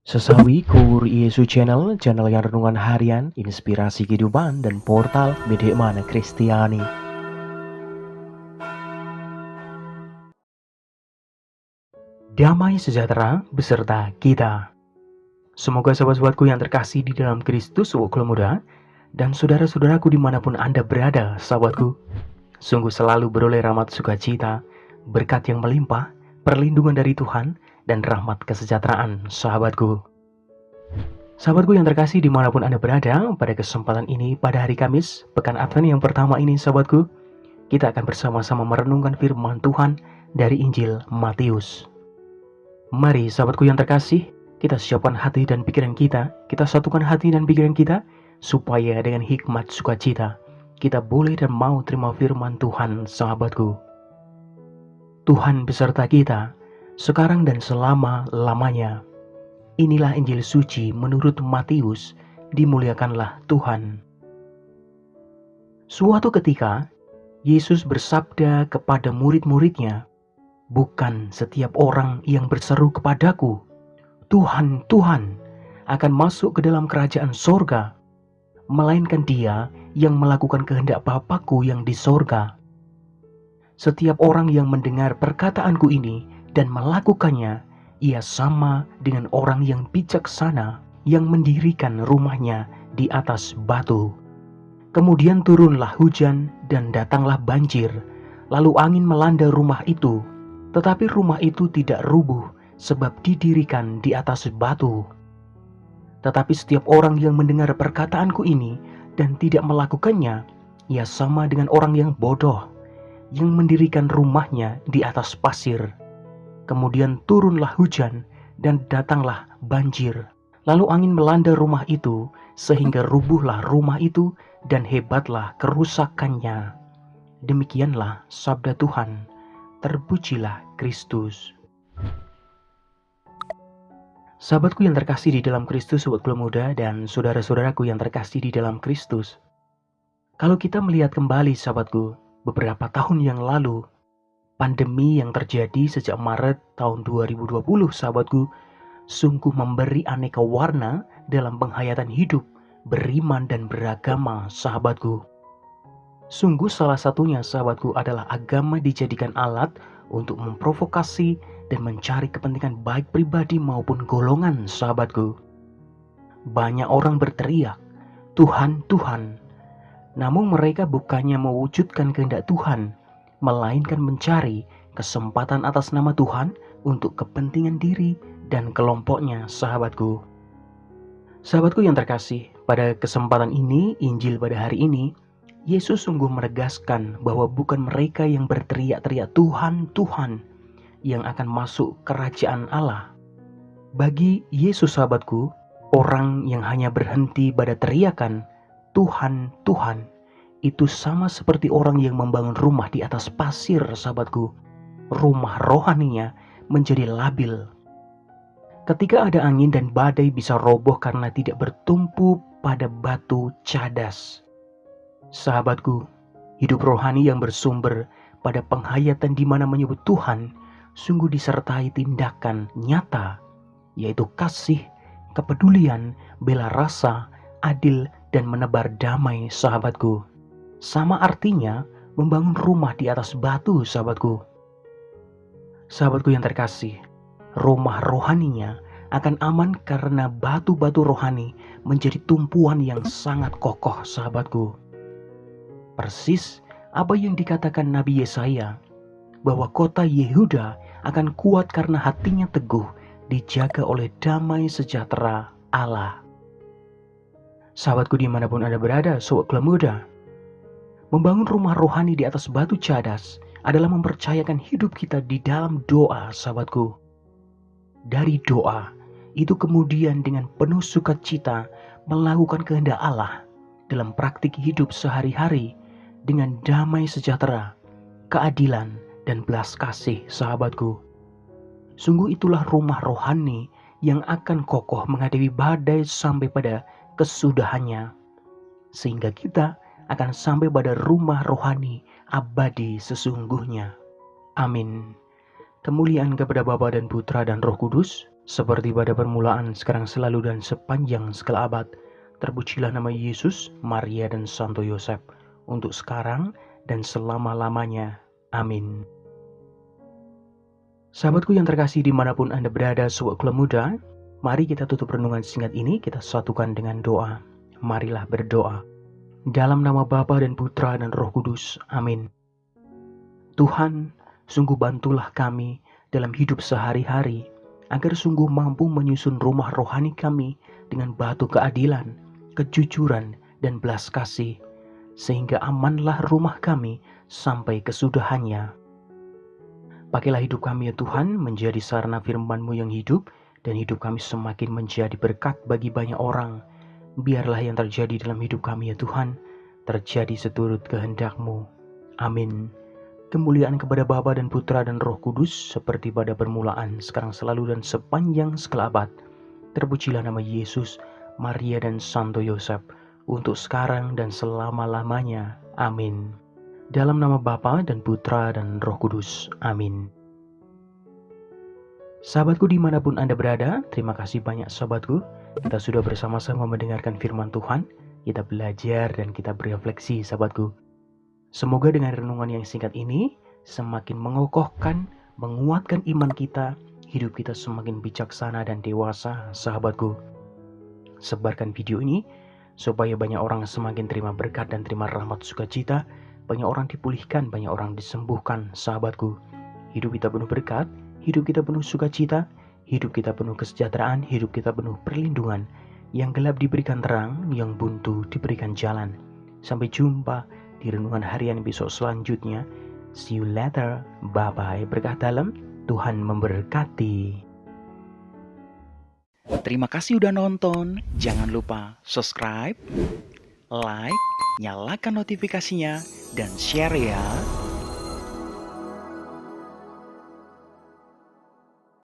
Sesawi Kur Yesu Channel, channel yang renungan harian, inspirasi kehidupan, dan portal Bedekmana Kristiani. Damai sejahtera beserta kita. Semoga sahabat-sahabatku yang terkasih di dalam Kristus, Wukul Muda, dan saudara-saudaraku dimanapun Anda berada, sahabatku, sungguh selalu beroleh rahmat sukacita, berkat yang melimpah, perlindungan dari Tuhan, dan rahmat kesejahteraan, sahabatku. Sahabatku yang terkasih dimanapun Anda berada, pada kesempatan ini pada hari Kamis, pekan Advent yang pertama ini sahabatku, kita akan bersama-sama merenungkan firman Tuhan dari Injil Matius. Mari sahabatku yang terkasih, kita siapkan hati dan pikiran kita satukan hati dan pikiran kita, supaya dengan hikmat sukacita, kita boleh dan mau terima firman Tuhan sahabatku. Tuhan beserta kita, sekarang dan selama-lamanya. Inilah Injil suci menurut Matius, dimuliakanlah Tuhan. Suatu ketika, Yesus bersabda kepada murid-muridnya, "Bukan setiap orang yang berseru kepadaku, 'Tuhan, Tuhan,' akan masuk ke dalam kerajaan sorga, melainkan dia yang melakukan kehendak Bapa-Ku yang di sorga. Setiap orang yang mendengar perkataanku ini dan melakukannya, ia sama dengan orang yang bijaksana yang mendirikan rumahnya di atas batu. Kemudian turunlah hujan dan datanglah banjir, lalu angin melanda rumah itu, tetapi rumah itu tidak rubuh sebab didirikan di atas batu. Tetapi setiap orang yang mendengar perkataanku ini dan tidak melakukannya, ia sama dengan orang yang bodoh, yang mendirikan rumahnya di atas pasir. Kemudian turunlah hujan dan datanglah banjir. Lalu angin melanda rumah itu sehingga rubuhlah rumah itu dan hebatlah kerusakannya." Demikianlah sabda Tuhan. Terpujilah Kristus. Sahabatku yang terkasih di dalam Kristus, Sobat Muda, dan saudara-saudaraku yang terkasih di dalam Kristus. Kalau kita melihat kembali sahabatku, beberapa tahun yang lalu, pandemi yang terjadi sejak Maret tahun 2020 sahabatku, sungguh memberi aneka warna dalam penghayatan hidup, beriman dan beragama sahabatku. Sungguh salah satunya sahabatku adalah agama dijadikan alat untuk memprovokasi dan mencari kepentingan baik pribadi maupun golongan sahabatku. Banyak orang berteriak, "Tuhan, Tuhan," namun mereka bukannya mewujudkan kehendak Tuhan, melainkan mencari kesempatan atas nama Tuhan untuk kepentingan diri dan kelompoknya sahabatku. Sahabatku yang terkasih, pada kesempatan ini, Injil pada hari ini, Yesus sungguh menegaskan bahwa bukan mereka yang berteriak-teriak "Tuhan, Tuhan" yang akan masuk kerajaan Allah. Bagi Yesus sahabatku, orang yang hanya berhenti pada teriakan "Tuhan, Tuhan" itu sama seperti orang yang membangun rumah di atas pasir sahabatku. Rumah rohaninya menjadi labil. Ketika ada angin dan badai bisa roboh karena tidak bertumpu pada batu cadas. Sahabatku, hidup rohani yang bersumber pada penghayatan di mana menyebut Tuhan sungguh disertai tindakan nyata, yaitu kasih, kepedulian, bela rasa, adil, dan menebar damai sahabatku. Sama artinya membangun rumah di atas batu sahabatku. Sahabatku yang terkasih, rumah rohaninya akan aman karena batu-batu rohani menjadi tumpuan yang sangat kokoh sahabatku. Persis apa yang dikatakan Nabi Yesaya, bahwa kota Yehuda akan kuat karena hatinya teguh, dijaga oleh damai sejahtera Allah. Sahabatku dimanapun Anda berada, Sobat Muda, membangun rumah rohani di atas batu cadas adalah mempercayakan hidup kita di dalam doa sahabatku. Dari doa, itu kemudian dengan penuh sukacita melakukan kehendak Allah dalam praktik hidup sehari-hari dengan damai sejahtera, keadilan, dan belas kasih sahabatku. Sungguh itulah rumah rohani yang akan kokoh menghadapi badai sampai pada kesudahannya. Sehingga kita akan sampai pada rumah rohani abadi sesungguhnya. Amin. Kemuliaan kepada Bapa dan Putra dan Roh Kudus, seperti pada permulaan, sekarang selalu dan sepanjang segala abad. Terpujilah nama Yesus, Maria dan Santo Yosef, untuk sekarang dan selama-lamanya. Amin. Sahabatku yang terkasih dimanapun Anda berada, sobat Kula Muda, mari kita tutup renungan singkat ini, kita satukan dengan doa. Marilah berdoa. Dalam nama Bapa dan Putra dan Roh Kudus. Amin. Tuhan, sungguh bantulah kami dalam hidup sehari-hari, agar sungguh mampu menyusun rumah rohani kami dengan batu keadilan, kejujuran, dan belas kasih, sehingga amanlah rumah kami sampai kesudahannya. Pakailah hidup kami ya Tuhan menjadi sarana firman-Mu yang hidup, dan hidup kami semakin menjadi berkat bagi banyak orang. Biarlah yang terjadi dalam hidup kami ya Tuhan, terjadi seturut kehendak-Mu. Amin. Kemuliaan kepada Bapa dan Putra dan Roh Kudus, seperti pada permulaan, sekarang selalu dan sepanjang segala abad. Terpujilah nama Yesus, Maria dan Santo Yosef, untuk sekarang dan selama-lamanya. Amin. Dalam nama Bapa dan Putra dan Roh Kudus. Amin. Sahabatku dimanapun Anda berada, terima kasih banyak sahabatku. Kita sudah bersama-sama mendengarkan firman Tuhan. Kita belajar dan kita berefleksi sahabatku. Semoga dengan renungan yang singkat ini semakin mengokohkan, menguatkan iman kita, hidup kita semakin bijaksana dan dewasa sahabatku. Sebarkan video ini supaya banyak orang semakin terima berkat dan terima rahmat sukacita. Banyak orang dipulihkan, banyak orang disembuhkan sahabatku. Hidup kita penuh berkat, hidup kita penuh sukacita, hidup kita penuh kesejahteraan, hidup kita penuh perlindungan. Yang gelap diberikan terang, yang buntu diberikan jalan. Sampai jumpa di renungan harian besok selanjutnya. See you later. Bye-bye. Berkah dalam, Tuhan memberkati. Terima kasih udah nonton. Jangan lupa subscribe, like, nyalakan notifikasinya, dan share ya.